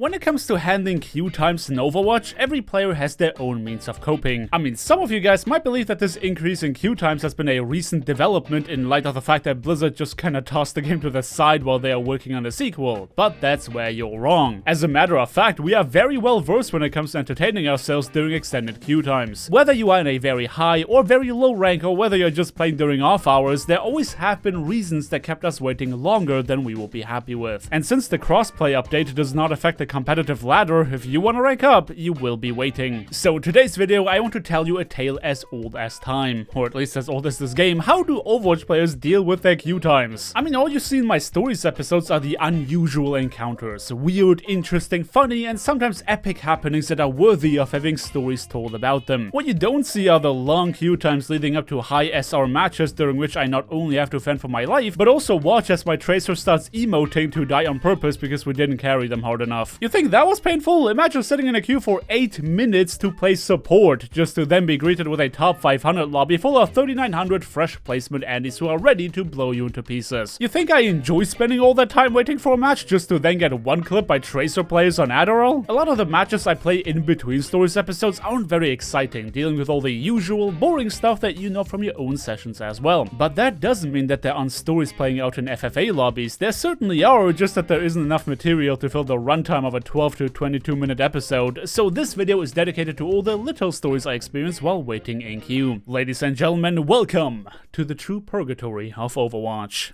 When it comes to handling queue times in Overwatch, every player has their own means of coping. I mean, some of you guys might believe that this increase in queue times has been a recent development in light of the fact that Blizzard just kinda tossed the game to the side while they are working on a sequel, but that's where you're wrong. As a matter of fact, we are very well versed when it comes to entertaining ourselves during extended queue times. Whether you are in a very high or very low rank, or whether you're just playing during off hours, there always have been reasons that kept us waiting longer than we will be happy with. And since the CrossPlay update does not affect the competitive ladder, if you want to rank up, you will be waiting. So today's video, I want to tell you a tale as old as time, or at least as old as this game. How do Overwatch players deal with their queue times? I mean, all you see in my stories episodes are the unusual encounters, weird, interesting, funny, and sometimes epic happenings that are worthy of having stories told about them. What you don't see are the long queue times leading up to high SR matches during which I not only have to fend for my life, but also watch as my tracer starts emoting to die on purpose because we didn't carry them hard enough. You think that was painful? Imagine sitting in a queue for 8 minutes to play support, just to then be greeted with a top 500 lobby full of 3900 fresh placement Andys who are ready to blow you into pieces. You think I enjoy spending all that time waiting for a match just to then get one clip by tracer players on Adderall? A lot of the matches I play in between stories episodes aren't very exciting, dealing with all the usual, boring stuff that you know from your own sessions as well. But that doesn't mean that there aren't stories playing out in FFA lobbies. There certainly are, just that there isn't enough material to fill the runtime of a 12 to 22 minute episode. So this video is dedicated to all the little stories I experienced while waiting in queue. Ladies and gentlemen, welcome to the true purgatory of Overwatch.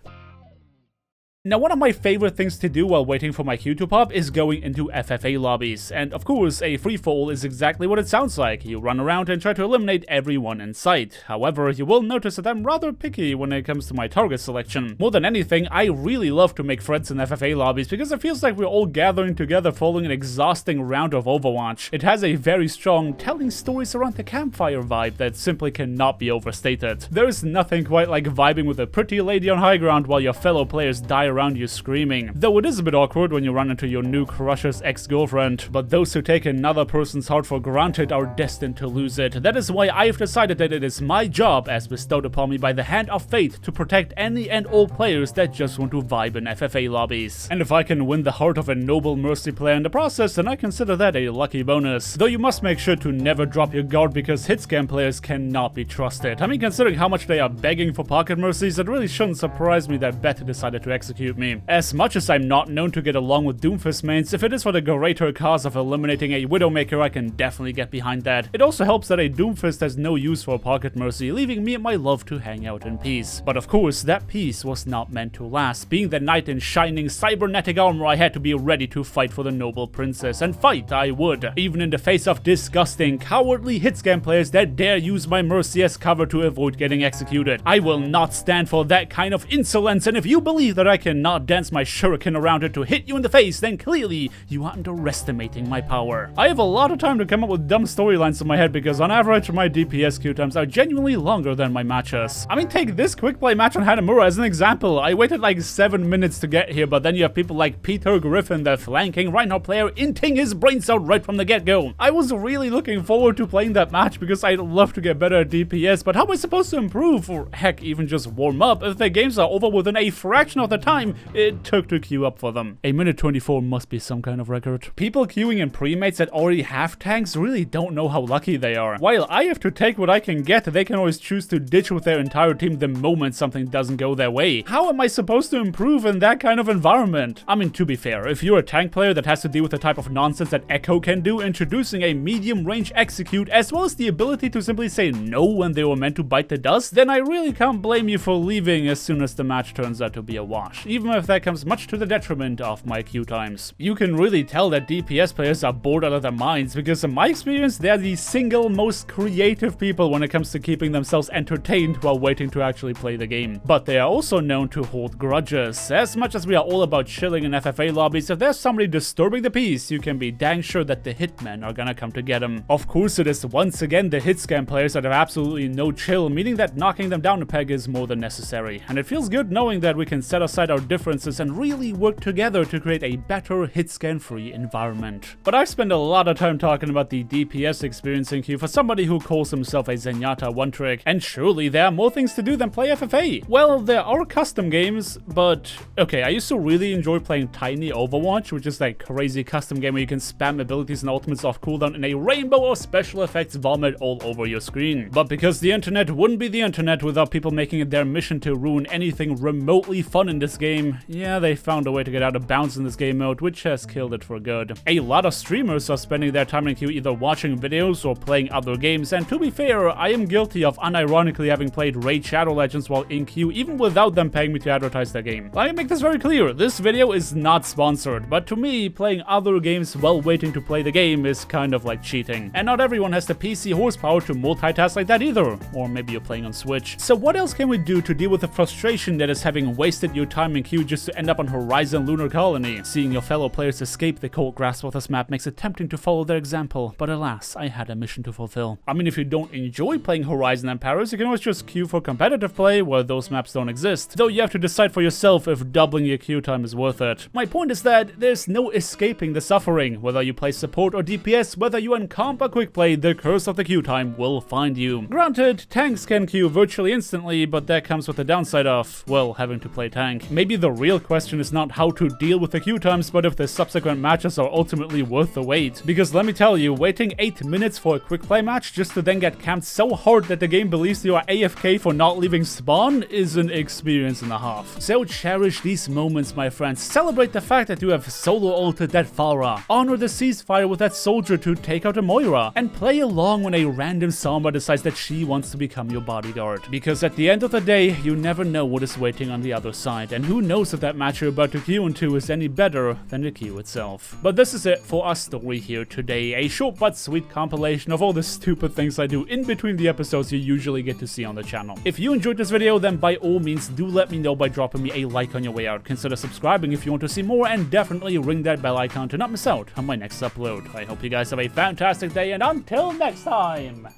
Now, one of my favorite things to do while waiting for my queue to pop is going into FFA lobbies, and of course, a free-for-all is exactly what it sounds like. You run around and try to eliminate everyone in sight. However, you will notice that I'm rather picky when it comes to my target selection. More than anything, I really love to make friends in FFA lobbies because it feels like we're all gathering together following an exhausting round of Overwatch. It has a very strong telling stories around the campfire vibe that simply cannot be overstated. There is nothing quite like vibing with a pretty lady on high ground while your fellow players die around you screaming. Though it is a bit awkward when you run into your new crush's ex-girlfriend, but those who take another person's heart for granted are destined to lose it. That is why I've decided that it is my job, as bestowed upon me by the hand of fate, to protect any and all players that just want to vibe in FFA lobbies. And if I can win the heart of a noble mercy player in the process, then I consider that a lucky bonus. Though you must make sure to never drop your guard because hit scam players cannot be trusted. I mean, considering how much they are begging for pocket mercies, it really shouldn't surprise me that Beth decided to execute me. As much as I'm not known to get along with Doomfist mains, if it is for the greater cause of eliminating a Widowmaker, I can definitely get behind that. It also helps that a Doomfist has no use for pocket mercy, leaving me and my love to hang out in peace. But of course, that peace was not meant to last. Being the knight in shining cybernetic armor, I had to be ready to fight for the noble princess, and fight I would, even in the face of disgusting, cowardly hit scam players that dare use my mercy as cover to avoid getting executed. I will not stand for that kind of insolence, and if you believe that I cannot dance my shuriken around it to hit you in the face, then clearly you are underestimating my power. I have a lot of time to come up with dumb storylines in my head because on average my DPS queue times are genuinely longer than my matches. I mean, take this quick play match on Hanamura as an example. I waited like 7 minutes to get here, but then you have people like Peter Griffin, the flanking Reinhardt player, inting his brains out right from the get-go. I was really looking forward to playing that match because I'd love to get better at DPS, but how am I supposed to improve, or heck, even just warm up, if the games are over within a fraction of the time it took to queue up for them? A minute 24 must be some kind of record. People queuing in pre-mates that already have tanks really don't know how lucky they are. While I have to take what I can get, they can always choose to ditch with their entire team the moment something doesn't go their way. How am I supposed to improve in that kind of environment? I mean, to be fair, if you're a tank player that has to deal with the type of nonsense that Echo can do, introducing a medium range execute as well as the ability to simply say no when they were meant to bite the dust, then I really can't blame you for leaving as soon as the match turns out to be a wash, even if that comes much to the detriment of my queue times. You can really tell that DPS players are bored out of their minds because in my experience they're the single most creative people when it comes to keeping themselves entertained while waiting to actually play the game. But they are also known to hold grudges. As much as we are all about chilling in FFA lobbies, if there's somebody disturbing the peace, you can be dang sure that the hitmen are gonna come to get him. Of course, it is once again the hit scam players that have absolutely no chill, meaning that knocking them down a peg is more than necessary. And it feels good knowing that we can set aside our our differences and really work together to create a better hit-scan-free environment. But I've spent a lot of time talking about the DPS experience in queue for somebody who calls himself a Zenyatta one-trick, and surely there are more things to do than play FFA. Well, there are custom games, but okay, I used to really enjoy playing Tiny Overwatch, which is that crazy custom game where you can spam abilities and ultimates off cooldown in a rainbow of special effects vomit all over your screen. But because the internet wouldn't be the internet without people making it their mission to ruin anything remotely fun in this game, yeah, they found a way to get out of bounds in this game mode, which has killed it for good. A lot of streamers are spending their time in queue either watching videos or playing other games, and to be fair, I am guilty of unironically having played Raid Shadow Legends while in queue even without them paying me to advertise their game. Let me make this very clear, this video is not sponsored, but to me, playing other games while waiting to play the game is kind of like cheating. And not everyone has the PC horsepower to multitask like that either. Or maybe you're playing on Switch. So what else can we do to deal with the frustration that is having wasted your time in queue just to end up on Horizon Lunar Colony? Seeing your fellow players escape the cold grasp of this map makes it tempting to follow their example, but alas, I had a mission to fulfill. I mean, if you don't enjoy playing Horizon and Paris, you can always just queue for competitive play where those maps don't exist, though you have to decide for yourself if doubling your queue time is worth it. My point is that there's no escaping the suffering. Whether you play support or DPS, whether you uncomp or quick play, the curse of the queue time will find you. Granted, tanks can queue virtually instantly, but that comes with the downside of, well, having to play tank. Maybe the real question is not how to deal with the queue times, but if the subsequent matches are ultimately worth the wait. Because let me tell you, waiting 8 minutes for a quick play match just to then get camped so hard that the game believes you are AFK for not leaving spawn is an experience and a half. So cherish these moments, my friends. Celebrate the fact that you have solo ulted that Pharah. Honor the ceasefire with that soldier to take out a Moira. And play along when a random Sombra decides that she wants to become your bodyguard. Because at the end of the day, you never know what is waiting on the other side. And who knows if that match you're about to queue into is any better than the queue itself. But this is it for our story here today. A short but sweet compilation of all the stupid things I do in between the episodes you usually get to see on the channel. If you enjoyed this video, then by all means do let me know by dropping me a like on your way out. Consider subscribing if you want to see more, and definitely ring that bell icon to not miss out on my next upload. I hope you guys have a fantastic day, and until next time,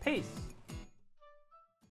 peace.